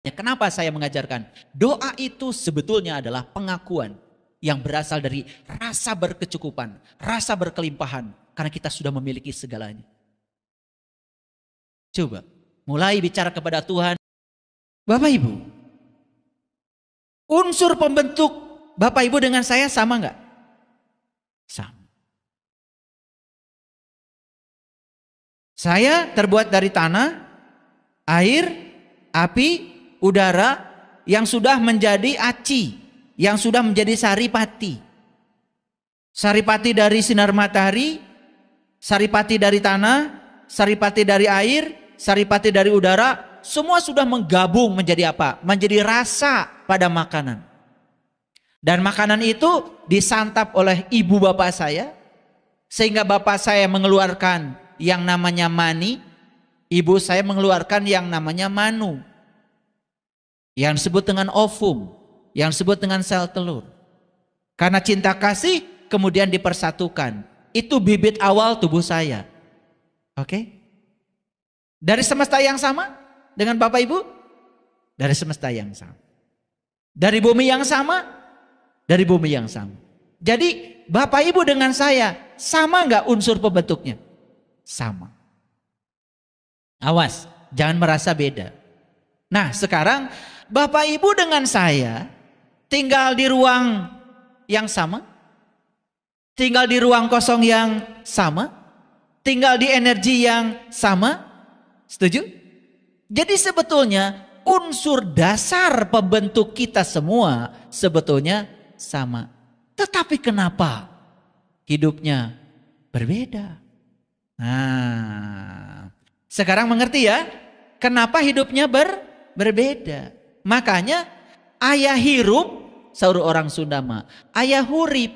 Kenapa saya mengajarkan? Doa itu sebetulnya adalah pengakuan yang berasal dari rasa berkecukupan, rasa berkelimpahan. Karena kita sudah memiliki segalanya. Coba, mulai bicara kepada Tuhan. Bapak Ibu, unsur pembentuk Bapak Ibu dengan saya sama nggak? Sama. Saya terbuat dari tanah, air, api, udara yang sudah menjadi aci, yang sudah menjadi saripati. Saripati dari sinar matahari, saripati dari tanah, saripati dari air, saripati dari udara, semua sudah menggabung menjadi apa? Menjadi rasa pada makanan. Dan makanan itu disantap oleh ibu bapak saya, sehingga bapak saya mengeluarkan yang namanya mani, ibu saya mengeluarkan yang namanya manu, yang disebut dengan ovum, yang disebut dengan sel telur. Karena cinta kasih kemudian dipersatukan. Itu bibit awal tubuh saya. Oke? Dari semesta yang sama dengan Bapak Ibu? Dari semesta yang sama. Dari bumi yang sama? Dari bumi yang sama. Jadi Bapak Ibu dengan saya sama nggak unsur pembentuknya? Sama. Awas, jangan merasa beda. Nah sekarang Bapak Ibu dengan saya tinggal di ruang yang sama, tinggal di ruang kosong yang sama, tinggal di energi yang sama. Setuju? Jadi sebetulnya unsur dasar pembentuk kita semua sebetulnya sama. Tetapi kenapa hidupnya berbeda? Nah, sekarang mengerti ya, kenapa hidupnya berbeda. Makanya ayah hirup, saur orang Sunda mah, ayah hurip.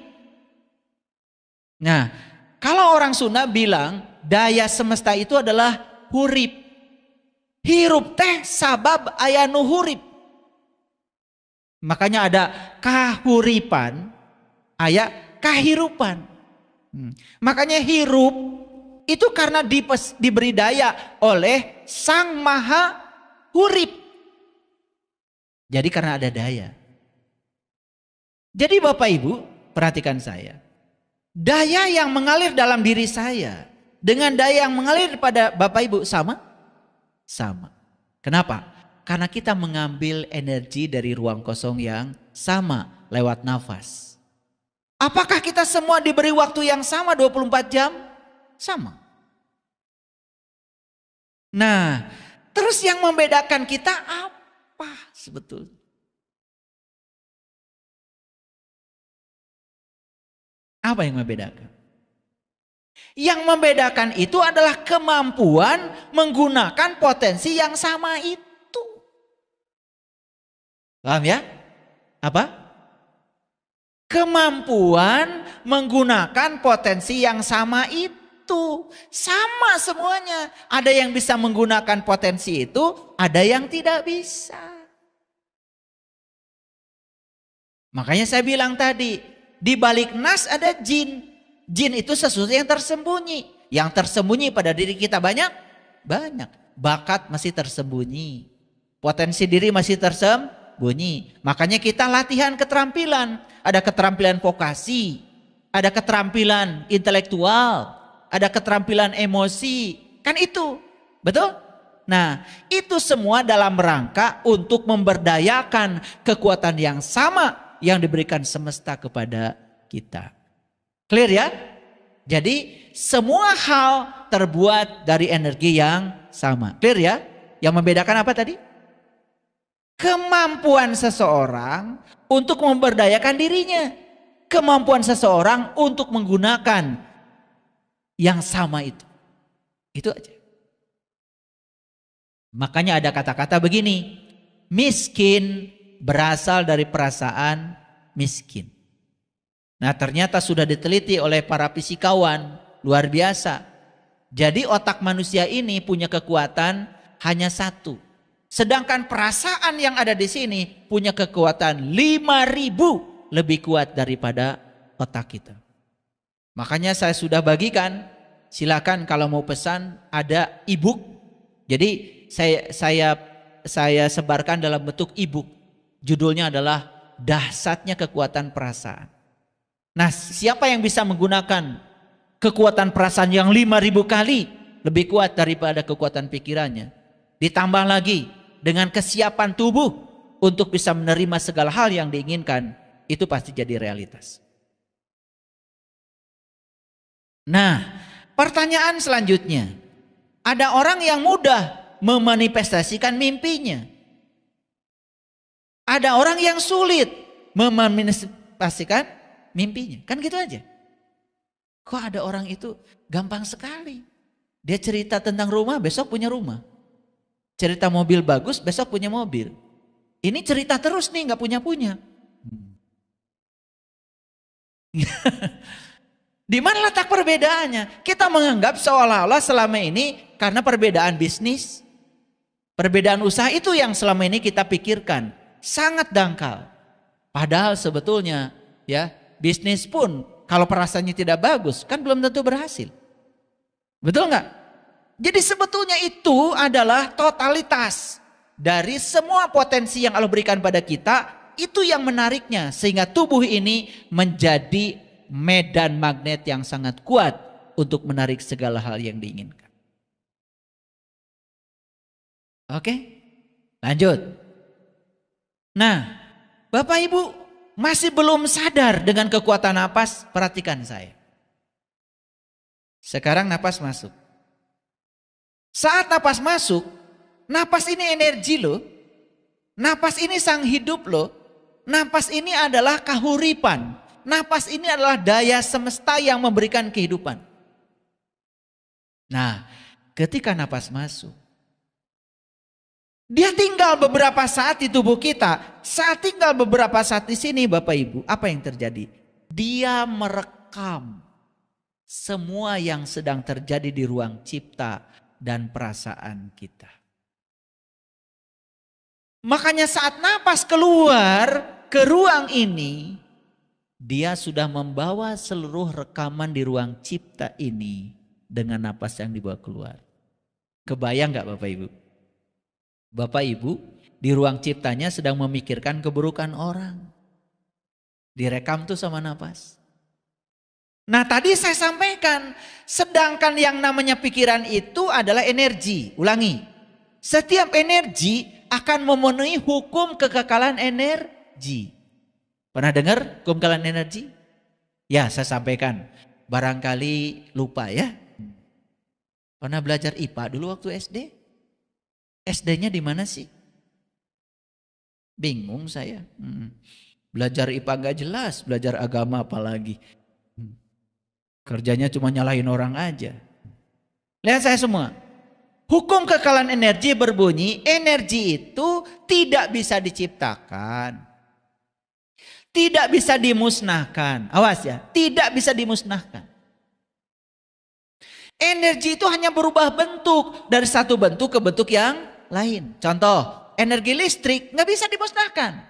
Nah, kalau orang Sunda bilang daya semesta itu adalah hurip. Hirup teh sabab ayah nu hurip. Makanya ada kahuripan, ayah kahirupan. Makanya hirup itu karena diberi daya oleh Sang Maha Hurip. Jadi karena ada daya. Jadi Bapak Ibu perhatikan saya. Daya yang mengalir dalam diri saya dengan daya yang mengalir pada Bapak Ibu sama? Sama. Kenapa? Karena kita mengambil energi dari ruang kosong yang sama lewat nafas. Apakah kita semua diberi waktu yang sama 24 jam? Sama. Nah, terus yang membedakan kita apa sebetulnya? Apa yang membedakan? Yang membedakan itu adalah kemampuan menggunakan potensi yang sama itu. Paham ya? Apa? Kemampuan menggunakan potensi yang sama itu. Sama semuanya. Ada yang bisa menggunakan potensi itu, ada yang tidak bisa. Makanya saya bilang tadi, di balik nas ada jin. Jin itu sesuatu yang tersembunyi. Yang tersembunyi pada diri kita banyak? Banyak. Bakat masih tersembunyi. Potensi diri masih tersembunyi. Makanya kita latihan keterampilan. Ada keterampilan vokasi. Ada keterampilan intelektual. Ada keterampilan emosi. Kan itu. Betul? Nah itu semua dalam rangka untuk memberdayakan kekuatan yang sama yang diberikan semesta kepada kita. Clear ya? Jadi semua hal terbuat dari energi yang sama. Clear ya? Yang membedakan apa tadi? Kemampuan seseorang untuk memberdayakan dirinya. Kemampuan seseorang untuk menggunakan yang sama itu. Itu aja. Makanya ada kata-kata begini. Miskin berasal dari perasaan miskin. Nah ternyata sudah diteliti oleh para fisikawan. Luar biasa. Jadi otak manusia ini punya kekuatan hanya satu. Sedangkan perasaan yang ada di sini punya kekuatan 5.000 lebih kuat daripada otak kita. Makanya saya sudah bagikan, silakan kalau mau pesan ada e-book. Jadi saya saya sebarkan dalam bentuk e-book. Judulnya adalah Dahsyatnya Kekuatan Perasaan. Nah, siapa yang bisa menggunakan kekuatan perasaan yang 5.000 kali lebih kuat daripada kekuatan pikirannya, ditambah lagi dengan kesiapan tubuh untuk bisa menerima segala hal yang diinginkan, itu pasti jadi realitas. Nah, pertanyaan selanjutnya, ada orang yang mudah memanifestasikan mimpinya. Ada orang yang sulit memanifestasikan mimpinya. Kan gitu aja. Kok ada orang itu gampang sekali. Dia cerita tentang rumah, besok punya rumah. Cerita mobil bagus, besok punya mobil. Ini cerita terus nih, gak punya-punya. Di mana letak perbedaannya? Kita menganggap seolah-olah selama ini karena perbedaan bisnis, perbedaan usaha itu yang selama ini kita pikirkan. Sangat dangkal. Padahal sebetulnya ya, bisnis pun kalau perasaannya tidak bagus kan belum tentu berhasil. Betul nggak? Jadi sebetulnya itu adalah totalitas dari semua potensi yang Allah berikan pada kita. Itu yang menariknya sehingga tubuh ini menjadi medan magnet yang sangat kuat untuk menarik segala hal yang diinginkan. Oke, lanjut. Nah, Bapak Ibu masih belum sadar dengan kekuatan napas? Perhatikan saya. Sekarang napas masuk. Saat napas masuk, napas ini energi loh. Napas ini sang hidup loh. Napas ini adalah kahuripan. Napas ini adalah daya semesta yang memberikan kehidupan. Nah, ketika napas masuk, dia tinggal beberapa saat di tubuh kita. Saat tinggal beberapa saat di sini Bapak Ibu, apa yang terjadi? Dia merekam semua yang sedang terjadi di ruang cipta dan perasaan kita. Makanya saat napas keluar ke ruang ini, dia sudah membawa seluruh rekaman di ruang cipta ini dengan napas yang dibawa keluar. Kebayang gak Bapak Ibu? Bapak Ibu di ruang ciptanya sedang memikirkan keburukan orang. Direkam tuh sama napas. Nah tadi saya sampaikan, sedangkan yang namanya pikiran itu adalah energi. Ulangi, setiap energi akan memenuhi hukum kekekalan energi. Pernah dengar hukum kekekalan energi? Ya saya sampaikan, barangkali lupa ya. Pernah belajar IPA dulu waktu SD? SD-nya di mana sih? Bingung saya. Belajar IPA gak jelas, belajar agama apalagi. Kerjanya cuma nyalahin orang aja. Lihat saya semua. Hukum kekekalan energi berbunyi, energi itu tidak bisa diciptakan. Tidak bisa dimusnahkan. Awas ya, tidak bisa dimusnahkan. Energi itu hanya berubah bentuk dari satu bentuk ke bentuk yang lain. Contoh, energi listrik nggak bisa dimusnahkan.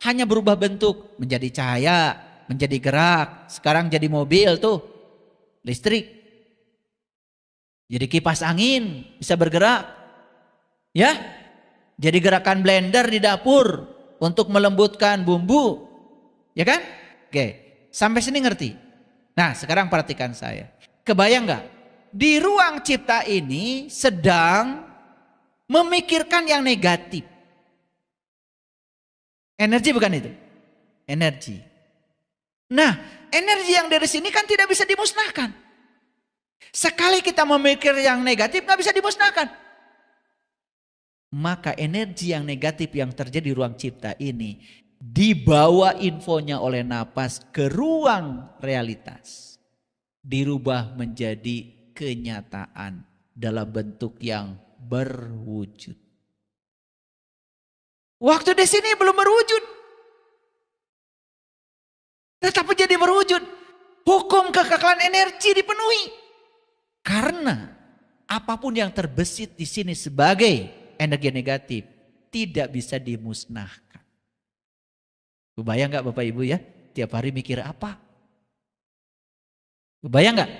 Hanya berubah bentuk menjadi cahaya, menjadi gerak. Sekarang jadi mobil tuh, listrik. Jadi kipas angin bisa bergerak. Ya, jadi gerakan blender di dapur untuk melembutkan bumbu. Ya kan? Oke, sampai sini ngerti? Nah sekarang perhatikan saya. Kebayang nggak? Di ruang cipta ini sedang memikirkan yang negatif. Energi bukan itu? Energi. Nah, energi yang dari sini kan tidak bisa dimusnahkan. Sekali kita memikir yang negatif gak bisa dimusnahkan. Maka energi yang negatif yang terjadi di ruang cipta ini dibawa infonya oleh napas ke ruang realitas. Dirubah menjadi kenyataan dalam bentuk yang berwujud. Waktu di sini belum berwujud. Tetapi jadi berwujud. Hukum kekekalan energi dipenuhi. Karena apapun yang terbesit di sini sebagai energi negatif tidak bisa dimusnahkan. Kebayang gak Bapak Ibu ya? Tiap hari mikir apa? Kebayang gak?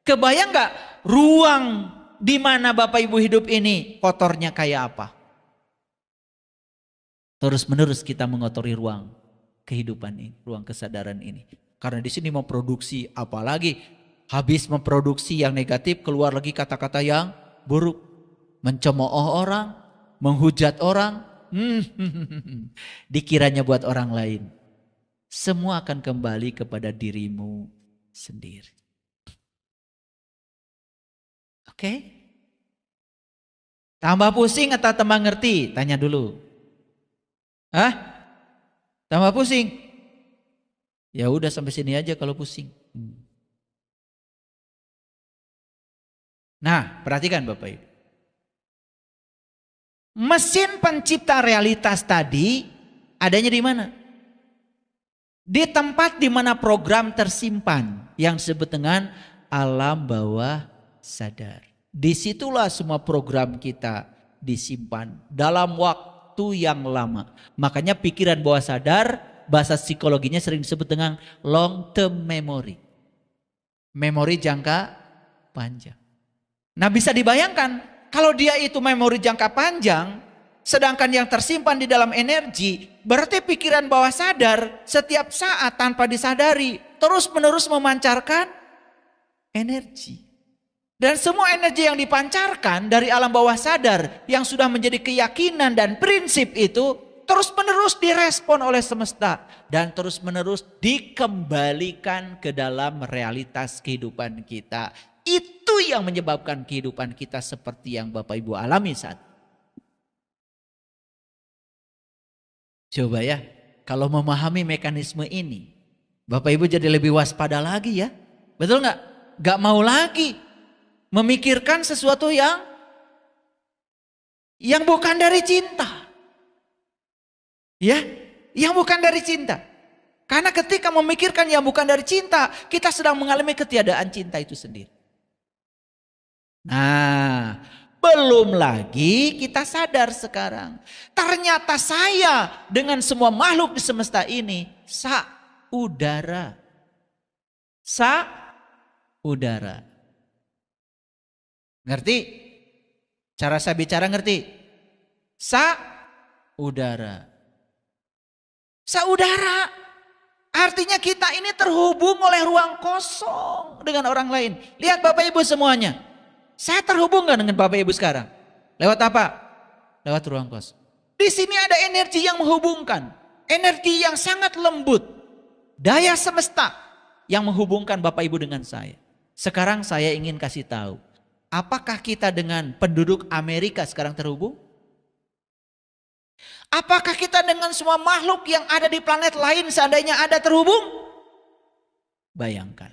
Kebayang gak ruang di mana Bapak Ibu hidup ini kotornya kayak apa? Terus-menerus kita mengotori ruang kehidupan ini, ruang kesadaran ini. Karena di sini memproduksi, apalagi habis memproduksi yang negatif, keluar lagi kata-kata yang buruk. Mencemooh orang, menghujat orang, dikiranya buat orang lain. Semua akan kembali kepada dirimu sendiri. Oke? Tambah pusing atau tambah ngerti? Tanya dulu. Hah? Tambah pusing? Ya udah sampai sini aja kalau pusing. Nah, perhatikan Bapak Ibu. Mesin pencipta realitas tadi adanya di mana? Di tempat di mana program tersimpan yang disebut dengan alam bawah sadar. Disitulah semua program kita disimpan dalam waktu yang lama. Makanya pikiran bawah sadar, bahasa psikologinya sering disebut dengan long term memory. Memori jangka panjang. Nah, bisa dibayangkan kalau dia itu memori jangka panjang, sedangkan yang tersimpan di dalam energi, berarti pikiran bawah sadar setiap saat tanpa disadari terus-menerus memancarkan energi. Dan semua energi yang dipancarkan dari alam bawah sadar yang sudah menjadi keyakinan dan prinsip itu terus-menerus direspon oleh semesta dan terus-menerus dikembalikan ke dalam realitas kehidupan kita. Itu yang menyebabkan kehidupan kita seperti yang Bapak Ibu alami saat. Coba ya, kalau memahami mekanisme ini, Bapak Ibu jadi lebih waspada lagi ya. Betul nggak? Gak mau lagi memikirkan sesuatu yang bukan dari cinta. Ya, yang bukan dari cinta. Karena ketika memikirkan yang bukan dari cinta, kita sedang mengalami ketiadaan cinta itu sendiri. Nah, belum lagi kita sadar sekarang. Ternyata saya dengan semua makhluk di semesta ini saudara. Saudara. Ngerti? Cara saya bicara ngerti? Saudara. Saudara. Artinya kita ini terhubung oleh ruang kosong dengan orang lain. Lihat Bapak Ibu semuanya. Saya terhubung gak dengan Bapak Ibu sekarang? Lewat apa? Lewat ruang kosong. Di sini ada energi yang menghubungkan. Energi yang sangat lembut. Daya semesta yang menghubungkan Bapak Ibu dengan saya. Sekarang saya ingin kasih tahu. Apakah kita dengan penduduk Amerika sekarang terhubung? Apakah kita dengan semua makhluk yang ada di planet lain seandainya ada terhubung? Bayangkan.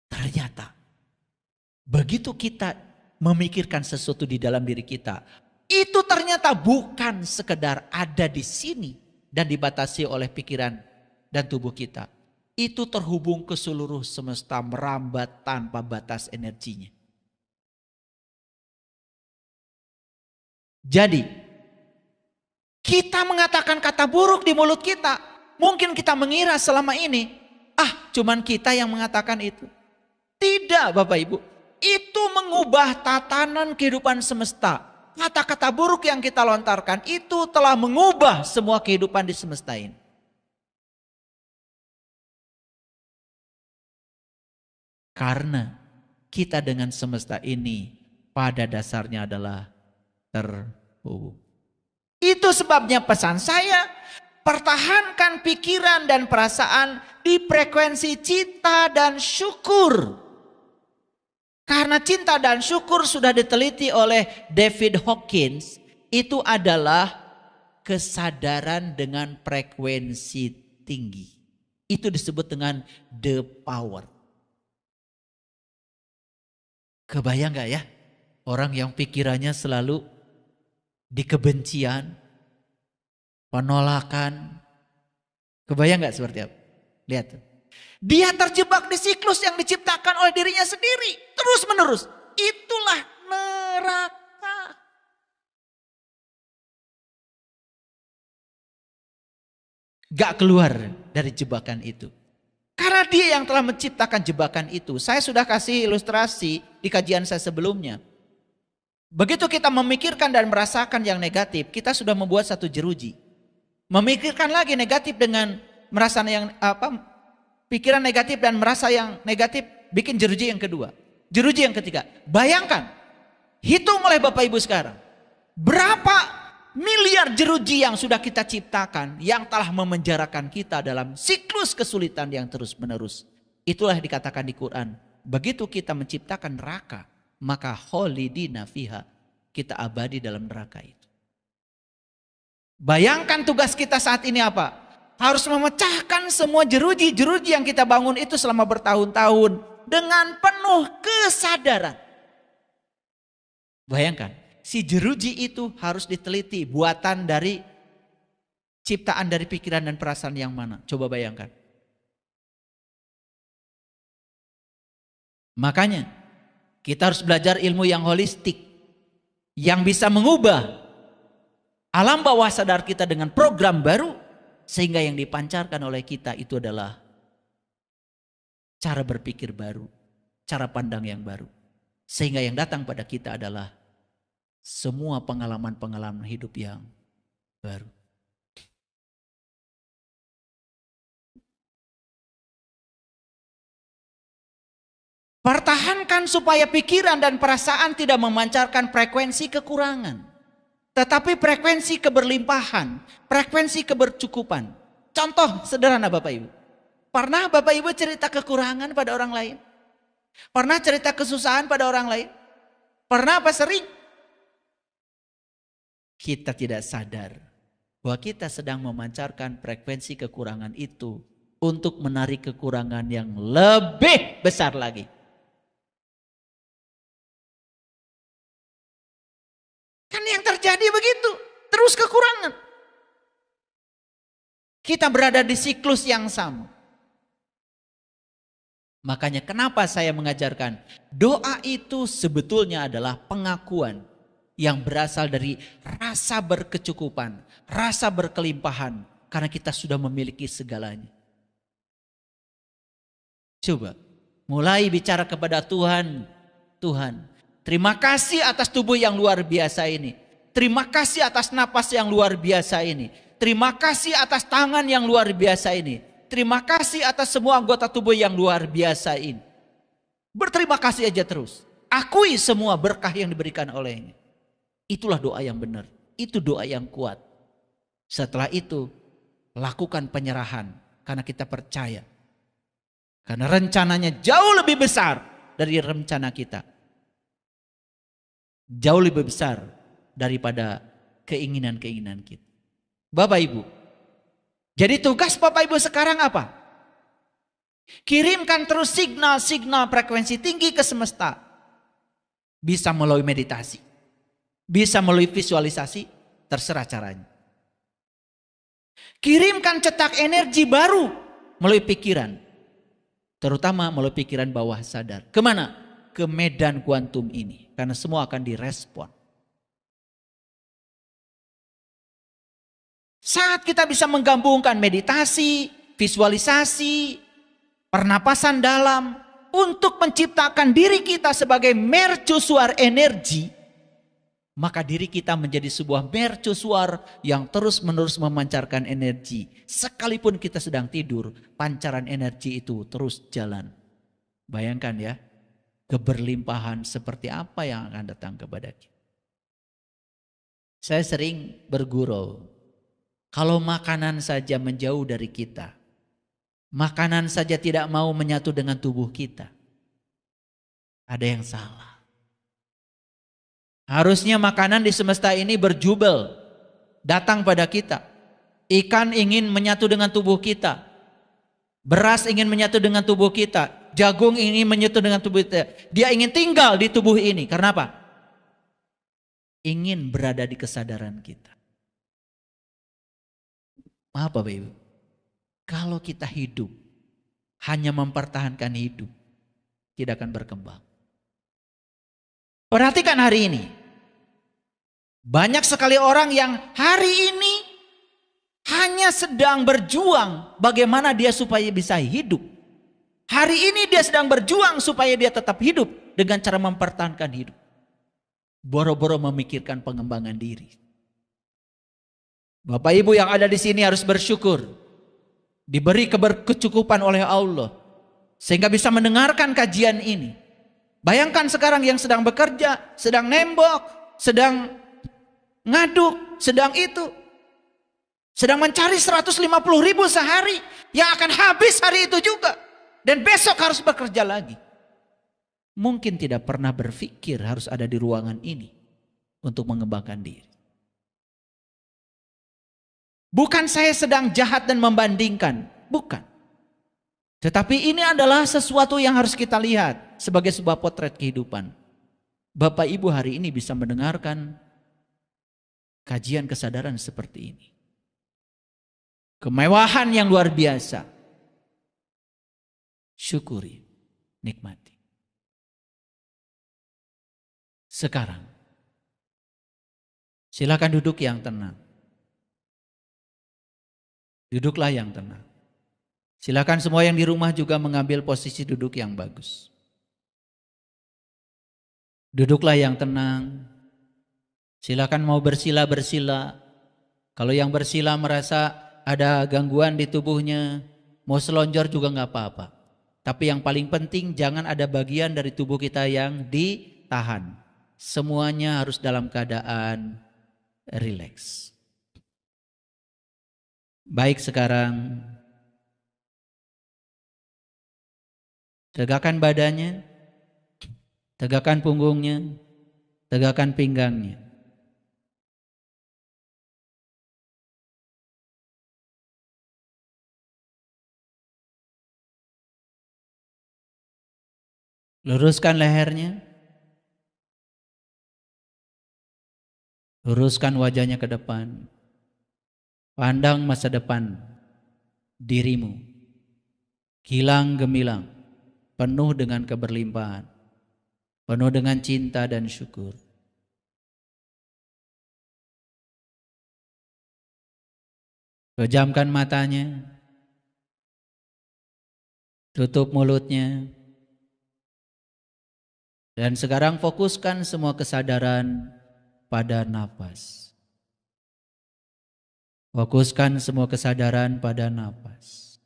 Ternyata begitu kita memikirkan sesuatu di dalam diri kita, itu ternyata bukan sekedar ada di sini dan dibatasi oleh pikiran dan tubuh kita. Itu terhubung ke seluruh semesta, merambat tanpa batas energinya. Jadi, kita mengatakan kata buruk di mulut kita. Mungkin kita mengira selama ini, cuman kita yang mengatakan itu. Tidak Bapak Ibu. Itu mengubah tatanan kehidupan semesta. Kata-kata buruk yang kita lontarkan itu telah mengubah semua kehidupan di semesta ini. Karena kita dengan semesta ini pada dasarnya adalah terhubung. Itu sebabnya pesan saya, pertahankan pikiran dan perasaan di frekuensi cinta dan syukur. Karena cinta dan syukur sudah diteliti oleh David Hawkins, itu adalah kesadaran dengan frekuensi tinggi. Itu disebut dengan the power. Kebayang gak ya? Orang yang pikirannya selalu di kebencian, penolakan. Kebayang gak seperti apa? Lihat. Dia terjebak di siklus yang diciptakan oleh dirinya sendiri. Terus menerus. Itulah neraka. Gak keluar dari jebakan itu. Karena dia yang telah menciptakan jebakan itu. Saya sudah kasih ilustrasi di kajian saya sebelumnya. Begitu kita memikirkan dan merasakan yang negatif, kita sudah membuat satu jeruji. Memikirkan lagi negatif dengan merasa yang pikiran negatif dan merasa yang negatif, bikin jeruji yang kedua. Jeruji yang ketiga. Bayangkan, hitung oleh Bapak Ibu sekarang, berapa miliar jeruji yang sudah kita ciptakan yang telah memenjarakan kita dalam siklus kesulitan yang terus menerus. Itulah yang dikatakan di Quran. Begitu kita menciptakan neraka, maka kholidina fiha, kita abadi dalam neraka itu. Bayangkan tugas kita saat ini apa? Harus memecahkan semua jeruji-jeruji yang kita bangun itu selama bertahun-tahun dengan penuh kesadaran. Bayangkan, si jeruji itu harus diteliti, buatan dari ciptaan dari pikiran dan perasaan yang mana? Coba bayangkan. Makanya kita harus belajar ilmu yang holistik, yang bisa mengubah alam bawah sadar kita dengan program baru, sehingga yang dipancarkan oleh kita itu adalah cara berpikir baru, cara pandang yang baru. Sehingga yang datang pada kita adalah semua pengalaman-pengalaman hidup yang baru. Pertahankan supaya pikiran dan perasaan tidak memancarkan frekuensi kekurangan, tetapi frekuensi keberlimpahan, frekuensi kebercukupan. Contoh sederhana Bapak Ibu. Pernah Bapak Ibu cerita kekurangan pada orang lain? Pernah cerita kesusahan pada orang lain? Pernah apa sering? Kita tidak sadar bahwa kita sedang memancarkan frekuensi kekurangan itu untuk menarik kekurangan yang lebih besar lagi. Kan yang terjadi begitu, terus kekurangan. Kita berada di siklus yang sama. Makanya kenapa saya mengajarkan doa itu sebetulnya adalah pengakuan yang berasal dari rasa berkecukupan, rasa berkelimpahan, karena kita sudah memiliki segalanya. Coba mulai bicara kepada Tuhan, Tuhan, terima kasih atas tubuh yang luar biasa ini. Terima kasih atas napas yang luar biasa ini. Terima kasih atas tangan yang luar biasa ini. Terima kasih atas semua anggota tubuh yang luar biasa ini. Berterima kasih aja terus. Akui semua berkah yang diberikan olehnya. Itulah doa yang benar. Itu doa yang kuat. Setelah itu, lakukan penyerahan. Karena kita percaya. Karena rencananya jauh lebih besar dari rencana kita. Jauh lebih besar daripada keinginan-keinginan kita. Bapak Ibu, jadi tugas Bapak Ibu sekarang apa? Kirimkan terus signal-signal frekuensi tinggi ke semesta. Bisa melalui meditasi, bisa melalui visualisasi, terserah caranya. Kirimkan cetak energi baru melalui pikiran, terutama melalui pikiran bawah sadar. Kemana? Ke medan kuantum ini, karena semua akan direspon. Saat kita bisa menggabungkan meditasi, visualisasi, pernapasan dalam untuk menciptakan diri kita sebagai mercusuar energi, maka diri kita menjadi sebuah mercusuar yang terus-menerus memancarkan energi. Sekalipun kita sedang tidur, pancaran energi itu terus jalan. Bayangkan ya, keberlimpahan seperti apa yang akan datang kepada kita. Saya sering bergurau. Kalau makanan saja menjauh dari kita, makanan saja tidak mau menyatu dengan tubuh kita, ada yang salah. Harusnya makanan di semesta ini berjubel, datang pada kita. Ikan ingin menyatu dengan tubuh kita, beras ingin menyatu dengan tubuh kita, jagung ingin menyatu dengan tubuh kita. Dia ingin tinggal di tubuh ini, karena apa? Ingin berada di kesadaran kita. Maaf Bapak Ibu, kalau kita hidup hanya mempertahankan hidup, tidak akan berkembang. Perhatikan hari ini, banyak sekali orang yang hari ini hanya sedang berjuang bagaimana dia supaya bisa hidup. Hari ini dia sedang berjuang supaya dia tetap hidup dengan cara mempertahankan hidup. boro-boro memikirkan pengembangan diri. Bapak Ibu yang ada di sini harus bersyukur, diberi keberkecukupan oleh Allah, sehingga bisa mendengarkan kajian ini. Bayangkan sekarang yang sedang bekerja, sedang nembok, sedang ngaduk, sedang itu, sedang mencari 150.000 sehari, yang akan habis hari itu juga, dan besok harus bekerja lagi. Mungkin tidak pernah berpikir harus ada di ruangan ini untuk mengembangkan diri. Bukan saya sedang jahat dan membandingkan, bukan. Tetapi ini adalah sesuatu yang harus kita lihat sebagai sebuah potret kehidupan. Bapak Ibu hari ini bisa mendengarkan kajian kesadaran seperti ini. Kemewahan yang luar biasa. Syukuri, nikmati. Sekarang, silakan duduk yang tenang. Duduklah yang tenang. Silakan semua yang di rumah juga mengambil posisi duduk yang bagus. Duduklah yang tenang. Silakan mau bersila. Kalau yang bersila merasa ada gangguan di tubuhnya, mau selonjor juga nggak apa-apa. Tapi yang paling penting jangan ada bagian dari tubuh kita yang ditahan. Semuanya harus dalam keadaan rileks. Baik, sekarang tegakkan badannya, tegakkan punggungnya, tegakkan pinggangnya. Luruskan lehernya. Luruskan wajahnya ke depan. Pandang masa depan dirimu. Gilang gemilang, penuh dengan keberlimpahan, penuh dengan cinta dan syukur. Pejamkan matanya, tutup mulutnya, dan sekarang fokuskan semua kesadaran pada napas. Fokuskan semua kesadaran pada napas.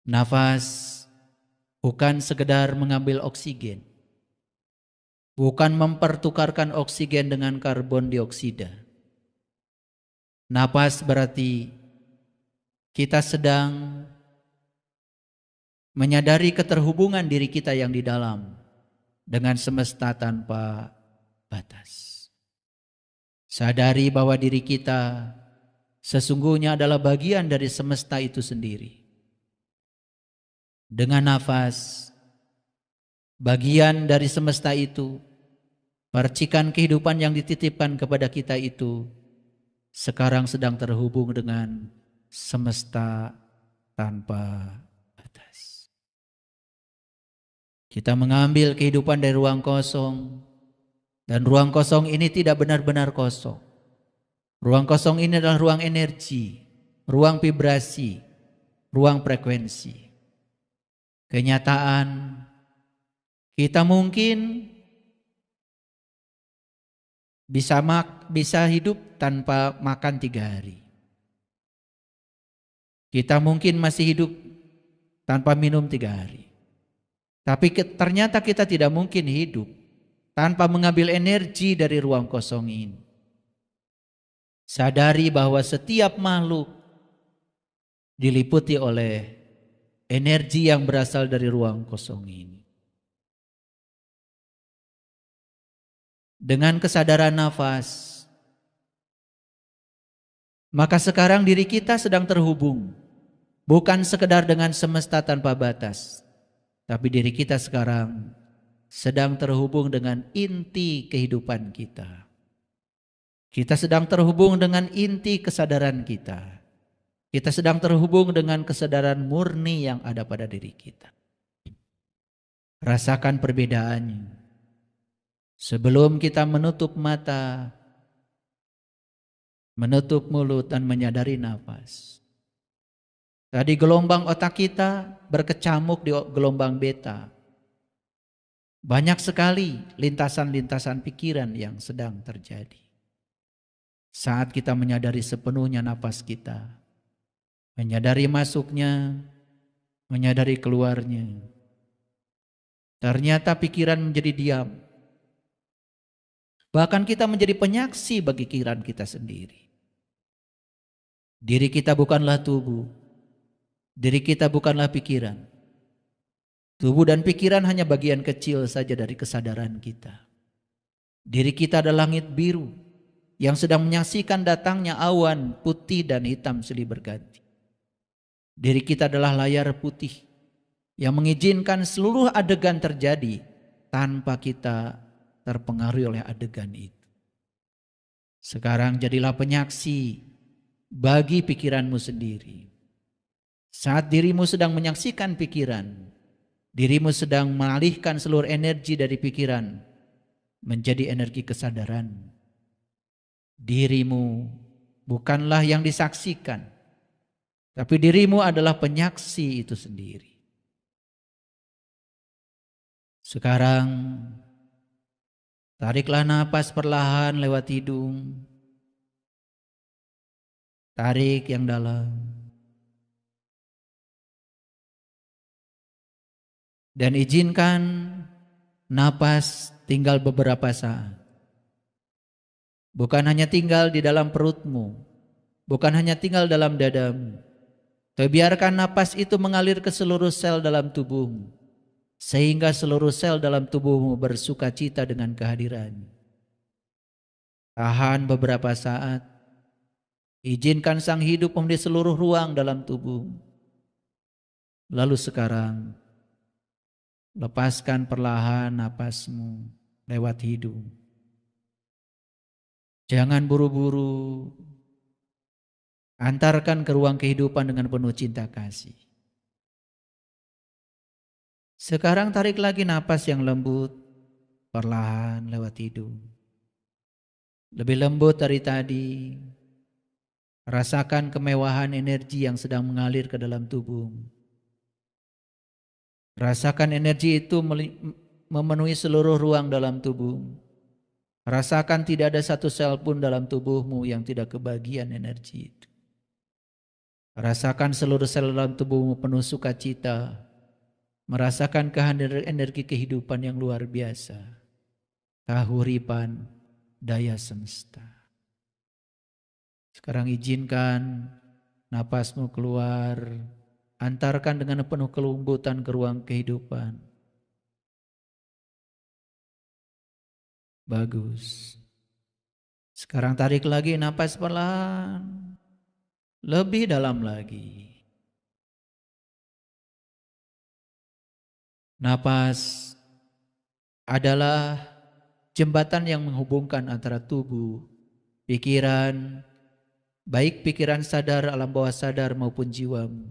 Nafas bukan sekedar mengambil oksigen, bukan mempertukarkan oksigen dengan karbon dioksida. Napas berarti kita sedang menyadari keterhubungan diri kita yang di dalam dengan semesta tanpa batas. Sadari bahwa diri kita sesungguhnya adalah bagian dari semesta itu sendiri. Dengan nafas, bagian dari semesta itu, percikan kehidupan yang dititipkan kepada kita itu, sekarang sedang terhubung dengan semesta tanpa batas. Kita mengambil kehidupan dari ruang kosong, dan ruang kosong ini tidak benar-benar kosong. Ruang kosong ini adalah ruang energi, ruang vibrasi, ruang frekuensi. Kenyataan, kita mungkin bisa hidup tanpa makan 3 hari. Kita mungkin masih hidup tanpa minum 3 hari. Tapi ternyata kita tidak mungkin hidup tanpa mengambil energi dari ruang kosong ini. Sadari bahwa setiap makhluk diliputi oleh energi yang berasal dari ruang kosong ini. Dengan kesadaran nafas, maka sekarang diri kita sedang terhubung, bukan sekedar dengan semesta tanpa batas, tapi diri kita sekarang sedang terhubung dengan inti kehidupan kita. Kita sedang terhubung dengan inti kesadaran kita. Kita sedang terhubung dengan kesadaran murni yang ada pada diri kita. Rasakan perbedaannya. Sebelum kita menutup mata, menutup mulut dan menyadari nafas. Tadi gelombang otak kita berkecamuk di gelombang beta. Banyak sekali lintasan-lintasan pikiran yang sedang terjadi. Saat kita menyadari sepenuhnya napas kita, menyadari masuknya, menyadari keluarnya, ternyata pikiran menjadi diam. Bahkan kita menjadi penyaksi bagi pikiran kita sendiri. Diri kita bukanlah tubuh, diri kita bukanlah pikiran. Tubuh dan pikiran hanya bagian kecil saja dari kesadaran kita. Diri kita adalah langit biru yang sedang menyaksikan datangnya awan putih dan hitam silih berganti. Diri kita adalah layar putih yang mengizinkan seluruh adegan terjadi tanpa kita terpengaruhi oleh adegan itu. Sekarang jadilah penyaksi bagi pikiranmu sendiri. Saat dirimu sedang menyaksikan pikiran, dirimu sedang mengalihkan seluruh energi dari pikiran menjadi energi kesadaran. Dirimu bukanlah yang disaksikan, tapi dirimu adalah penyaksi itu sendiri. Sekarang tariklah napas perlahan lewat hidung. Tarik yang dalam. Dan izinkan napas tinggal beberapa saat. Bukan hanya tinggal di dalam perutmu, bukan hanya tinggal dalam dadamu, tapi biarkan napas itu mengalir ke seluruh sel dalam tubuhmu, sehingga seluruh sel dalam tubuhmu bersuka cita dengan kehadirannya. Tahan beberapa saat, izinkan sang hidup memenuhi seluruh ruang dalam tubuhmu. Lalu sekarang, lepaskan perlahan napasmu lewat hidung. Jangan buru-buru. Antarkan ke ruang kehidupan dengan penuh cinta kasih. Sekarang tarik lagi napas yang lembut perlahan lewat hidung. Lebih lembut dari tadi. Rasakan kemewahan energi yang sedang mengalir ke dalam tubuhmu. Rasakan energi itu memenuhi seluruh ruang dalam tubuhmu. Rasakan tidak ada satu sel pun dalam tubuhmu yang tidak kebagian energi itu. Rasakan seluruh sel dalam tubuhmu penuh sukacita. Merasakan kehadiran energi kehidupan yang luar biasa. Kahuripan daya semesta. Sekarang izinkan napasmu keluar. Antarkan dengan penuh kelembutan ke ruang kehidupan. Bagus. Sekarang tarik lagi napas pelan. Lebih dalam lagi. Napas adalah jembatan yang menghubungkan antara tubuh, pikiran, baik pikiran sadar, alam bawah sadar maupun jiwamu.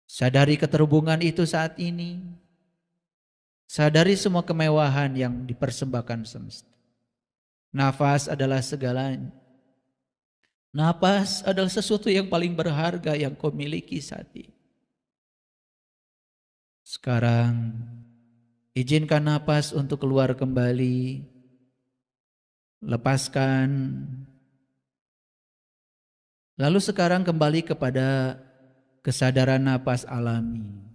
Sadari keterhubungan itu saat ini. Sadari semua kemewahan yang dipersembahkan semesta. Nafas adalah segalanya. Nafas adalah sesuatu yang paling berharga yang kau miliki saat ini. Sekarang izinkan nafas untuk keluar kembali. Lepaskan. Lalu sekarang kembali kepada kesadaran napas alami.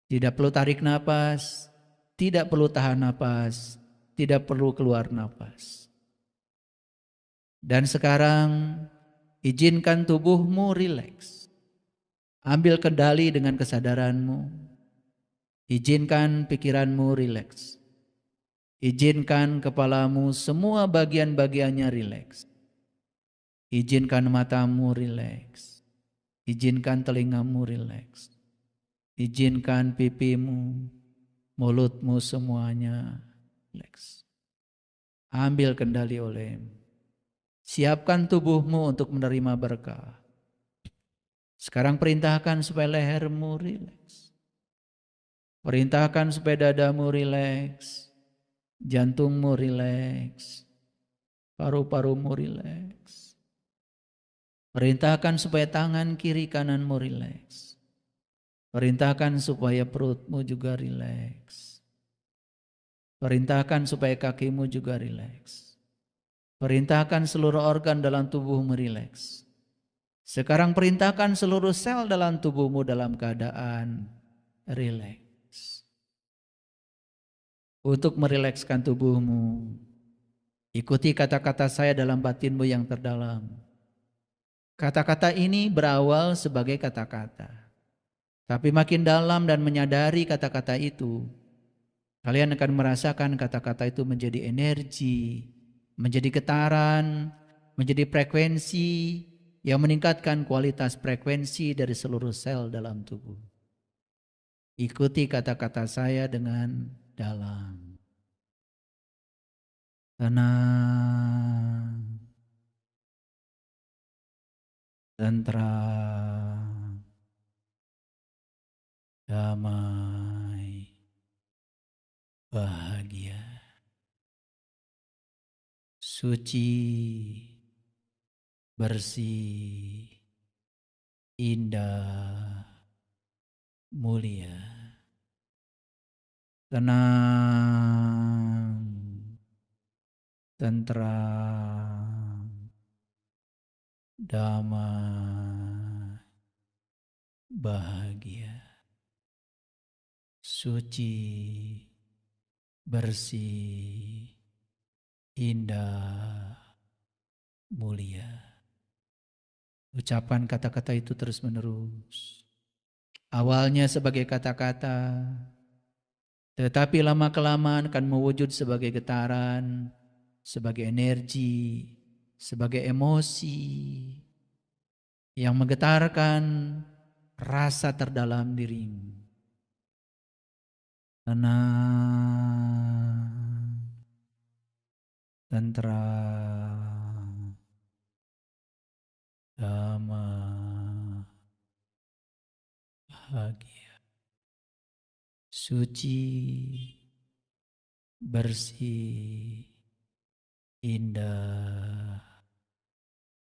Tidak perlu tarik napas, tidak perlu tahan napas, tidak perlu keluar napas. Dan sekarang izinkan tubuhmu rileks. Ambil kendali dengan kesadaranmu. Izinkan pikiranmu rileks. Izinkan kepalamu semua bagian-bagiannya rileks. Izinkan matamu rileks. Izinkan telingamu rileks. Izinkan pipimu, mulutmu semuanya rileks. Ambil kendali olehmu. Siapkan tubuhmu untuk menerima berkah. Sekarang perintahkan supaya lehermu rileks. Perintahkan supaya dadamu rileks. Jantungmu rileks. Paru-parumu rileks. Perintahkan supaya tangan kiri kananmu rileks. Perintahkan supaya perutmu juga rileks. Perintahkan supaya kakimu juga rileks. Perintahkan seluruh organ dalam tubuhmu rileks. Sekarang perintahkan seluruh sel dalam tubuhmu dalam keadaan rileks. Untuk merilekskan tubuhmu, ikuti kata-kata saya dalam batinmu yang terdalam. Kata-kata ini berawal sebagai kata-kata. Tapi makin dalam dan menyadari kata-kata itu, kalian akan merasakan kata-kata itu menjadi energi, menjadi getaran, menjadi frekuensi yang meningkatkan kualitas frekuensi dari seluruh sel dalam tubuh. Ikuti kata-kata saya dengan dalam. Tenang, tentram, damai, bahagia, suci, bersih, indah, mulia, tenang, tentram, damai, bahagia, suci, bersih, indah, mulia. Ucapan kata-kata itu terus menerus. Awalnya sebagai kata-kata, tetapi lama-kelamaan akan mewujud sebagai getaran, sebagai energi, sebagai emosi yang menggetarkan rasa terdalam dirimu. Tenang, tentram, damai, bahagia, suci, bersih, indah,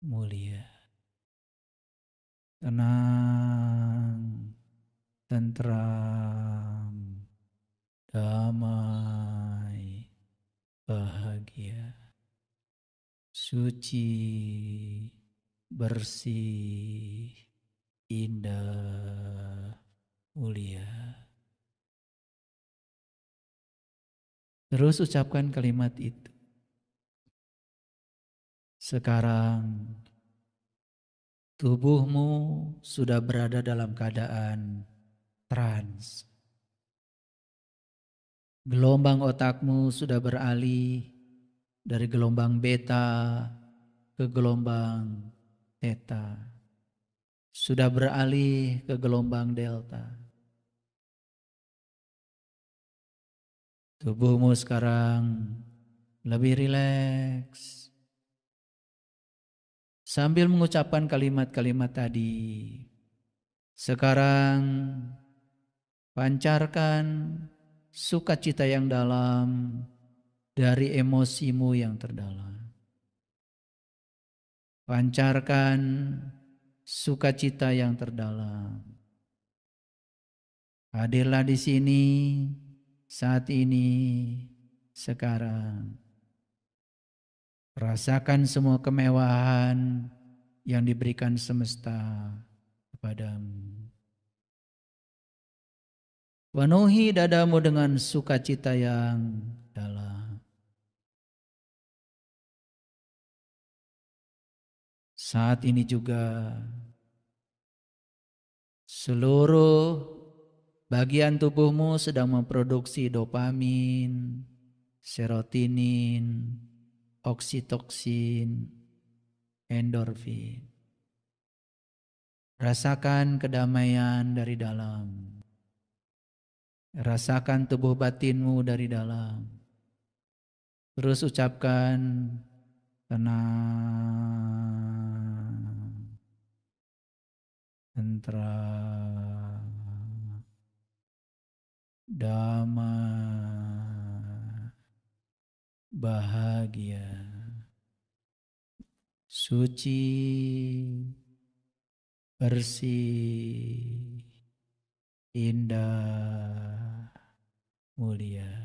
mulia. Tenang, tentram, damai, bahagia, suci, bersih, indah, mulia. Terus ucapkan kalimat itu. Sekarang tubuhmu sudah berada dalam keadaan trans. Gelombang otakmu sudah beralih dari gelombang beta ke gelombang theta. Sudah beralih ke gelombang delta. Tubuhmu sekarang lebih rileks. Sambil mengucapkan kalimat-kalimat tadi, sekarang pancarkan sukacita yang dalam dari emosimu yang terdalam. Pancarkan sukacita yang terdalam. Hadirlah di sini, saat ini, sekarang. Rasakan semua kemewahan yang diberikan semesta kepadamu. Penuhi dadamu dengan sukacita yang dalam. Saat ini juga seluruh bagian tubuhmu sedang memproduksi dopamin, serotonin, oksitoksin, endorfin. Rasakan kedamaian dari dalam. Rasakan tubuh batinmu dari dalam. Terus ucapkan tenang, tentram, damai, bahagia, suci, bersih, indah, mulia.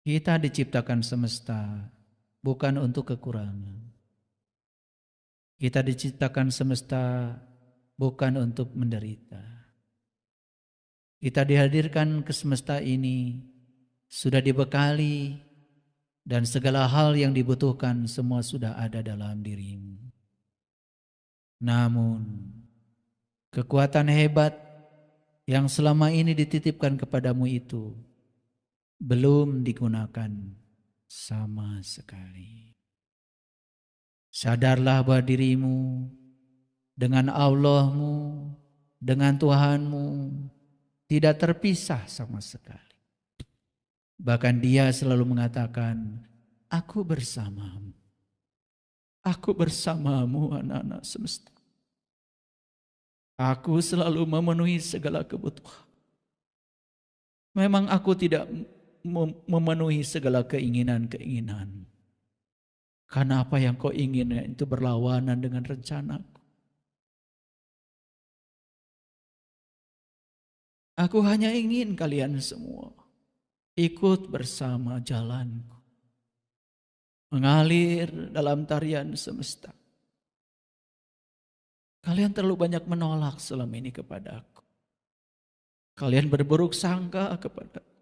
Kita diciptakan semesta bukan untuk kekurangan. Kita diciptakan semesta bukan untuk menderita. Kita dihadirkan ke semesta ini sudah dibekali dan segala hal yang dibutuhkan semua sudah ada dalam dirimu. Namun kekuatan hebat yang selama ini dititipkan kepadamu itu belum digunakan sama sekali. Sadarlah bahwa dirimu dengan Allahmu, dengan Tuhanmu tidak terpisah sama sekali. Bahkan Dia selalu mengatakan, aku bersamamu. Aku bersamamu anak-anak semesta. Aku selalu memenuhi segala kebutuhan. Memang aku tidak memenuhi segala keinginan-keinginan. Karena apa yang kau ingin itu berlawanan dengan rencanaku. Aku hanya ingin kalian semua ikut bersama jalanku. Mengalir dalam tarian semesta. Kalian terlalu banyak menolak selama ini kepadaku. Kalian berburuk sangka kepadaku.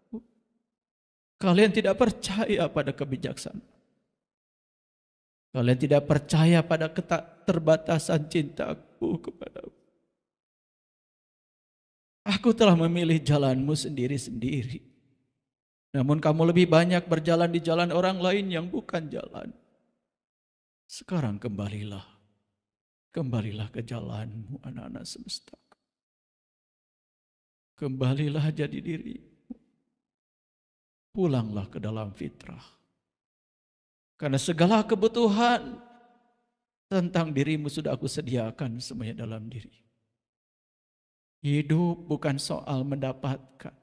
Kalian tidak percaya pada kebijaksanaan. Kalian tidak percaya pada keterbatasan cintaku kepadamu. Aku telah memilih jalanmu sendiri-sendiri. Namun kamu lebih banyak berjalan di jalan orang lain yang bukan jalan. Sekarang kembalilah. Kembalilah ke jalanmu anak-anak semesta. Kembalilah jadi diri. Pulanglah ke dalam fitrah. Karena segala kebutuhan tentang dirimu sudah aku sediakan semuanya dalam diri. Hidup bukan soal mendapatkan.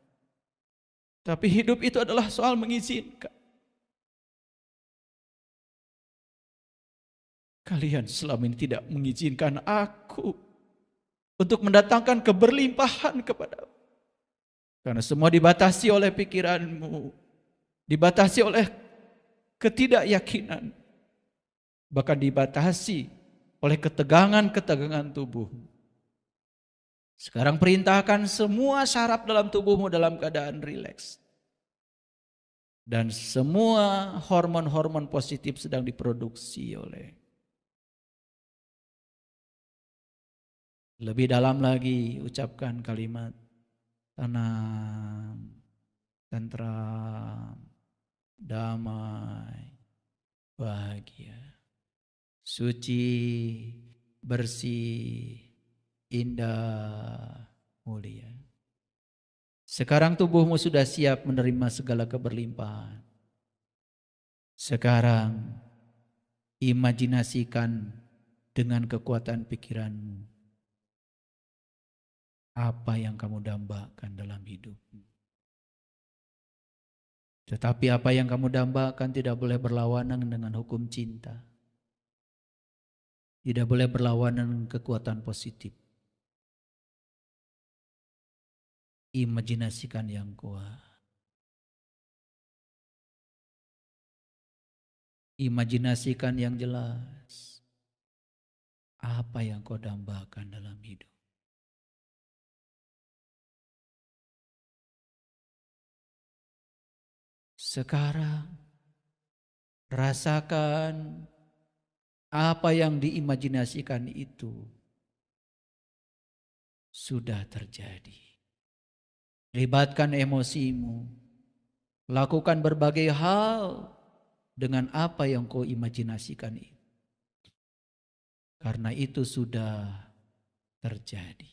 Tapi hidup itu adalah soal mengizinkan. Kalian selama ini tidak mengizinkan aku untuk mendatangkan keberlimpahan kepadamu. Karena semua dibatasi oleh pikiranmu, dibatasi oleh ketidakyakinan, bahkan dibatasi oleh ketegangan-ketegangan tubuh. Sekarang perintahkan semua saraf dalam tubuhmu dalam keadaan rileks. Dan semua hormon-hormon positif sedang diproduksi oleh. Lebih dalam lagi ucapkan kalimat tenang, tentram, damai, bahagia, suci, bersih, indah, mulia. Sekarang tubuhmu sudah siap menerima segala keberlimpahan. Sekarang imajinasikan dengan kekuatan pikiranmu apa yang kamu dambakan dalam hidupmu. Tetapi apa yang kamu dambakan tidak boleh berlawanan dengan hukum cinta. Tidak boleh berlawanan dengan kekuatan positif. Imajinasikan yang kuat. Imajinasikan yang jelas. Apa yang kau dambakan dalam hidup. Sekarang rasakan apa yang diimajinasikan itu sudah terjadi. Libatkan emosimu. Lakukan berbagai hal dengan apa yang kau imajinasikan itu. Karena itu sudah terjadi.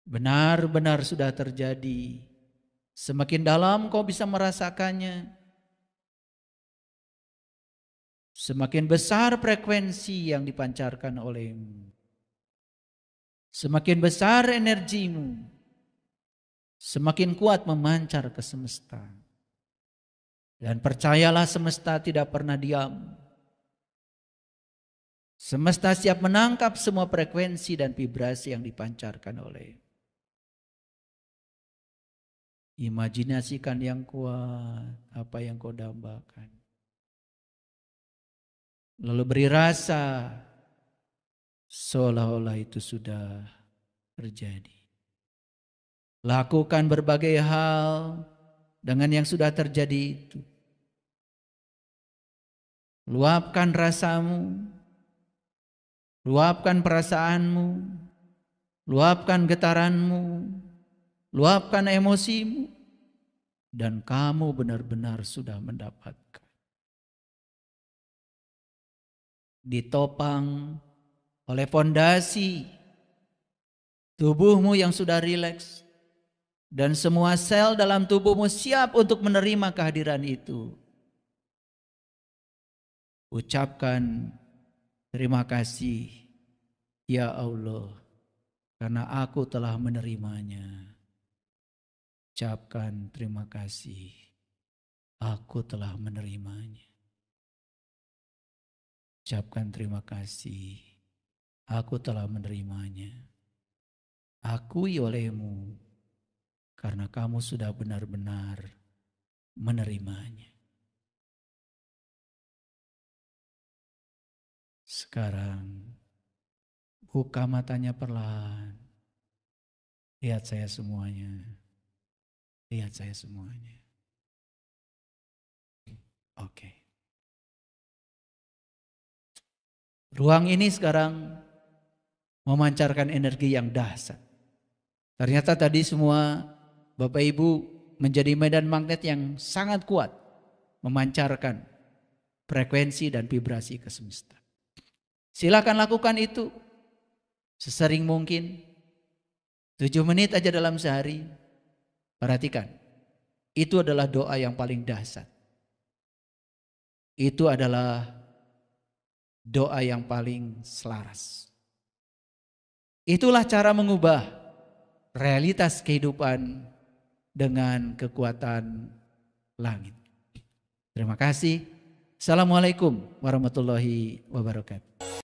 Benar-benar sudah terjadi. Semakin dalam kau bisa merasakannya, semakin besar frekuensi yang dipancarkan olehmu. Semakin besar energimu, semakin kuat memancar ke semesta. Dan percayalah semesta tidak pernah diam. Semesta siap menangkap semua frekuensi dan vibrasi yang dipancarkan oleh. Imajinasikan yang kuat apa yang kau dambakan. Lalu beri rasa seolah-olah itu sudah terjadi. Lakukan berbagai hal dengan yang sudah terjadi itu. Luapkan rasamu, luapkan perasaanmu, luapkan getaranmu, luapkan emosimu, dan kamu benar-benar sudah mendapatkan. Ditopang oleh fondasi tubuhmu yang sudah rileks, dan semua sel dalam tubuhmu siap untuk menerima kehadiran itu. Ucapkan terima kasih ya Allah karena aku telah menerimanya. Ucapkan terima kasih, aku telah menerimanya. Ucapkan terima kasih, aku telah menerimanya. Akui olehmu karena kamu sudah benar-benar menerimanya. Sekarang buka matanya perlahan. Lihat saya semuanya. Lihat saya semuanya. Oke. Ruang ini sekarang memancarkan energi yang dahsyat. Ternyata tadi semua Bapak Ibu menjadi medan magnet yang sangat kuat. Memancarkan frekuensi dan vibrasi ke semesta. Silakan lakukan itu sesering mungkin. 7 menit aja dalam sehari. Perhatikan. Itu adalah doa yang paling dahsyat. Itu adalah doa yang paling selaras. Itulah cara mengubah realitas kehidupan dengan kekuatan langit. Terima kasih. Assalamualaikum warahmatullahi wabarakatuh.